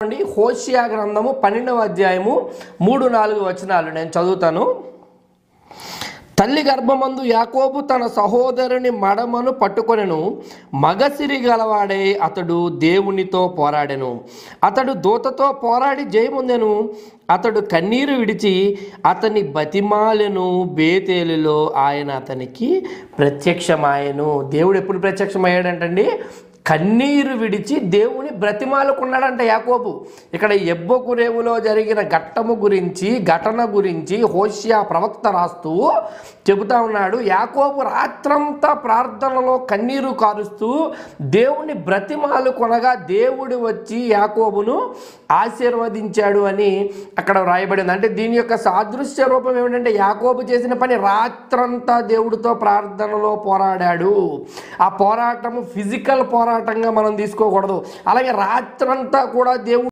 హోషియా గ్రంథము 12వ అధ్యాయము 3-4 వచనాలు నేను చదువుతాను. తల్లి గర్భమందు యాకోబు తన సహోదరుని మడమను పట్టుకొనెను. మగసిరి గలవాడే అతడు దేవునితో పోరాడెను. అతడు దూతతో పోరాడి జయముందెను. అతడు కన్నీరు విడిచి అతని బతిమాలెను. బేతేలులో ఆయన అతనికి ప్రత్యక్షమాయెను. దేవుడు ఎప్పుడు ప్రత్యక్షమయ్యాడంటండి? కన్నీరు విడిచి దేవుని బ్రతిమాలుకున్నాడంట యాకోబు. ఇక్కడ యబ్బోకు రేవులో జరిగిన ఘటన గురించి హోషియా ప్రవక్త రాస్తూ చెబుతా ఉన్నాడు. యాకోబు రాత్రంతా ప్రార్థనలో కన్నీరు కారుస్తూ దేవుని బ్రతిమాలుకొనగా దేవుడు వచ్చి యాకోబును ఆశీర్వదించాడు అని అక్కడ వ్రాయబడింది. అంటే దీని యొక్క సాదృశ్య రూపం ఏమిటంటే యాకోబు చేసిన పని రాత్రంతా దేవుడితో ప్రార్థనలో పోరాడాడు. ఆ పోరాటము ఫిజికల్ పోరాటంగా మనం తీసుకోకూడదు. అలాగే రాత్రంతా కూడా దేవుడు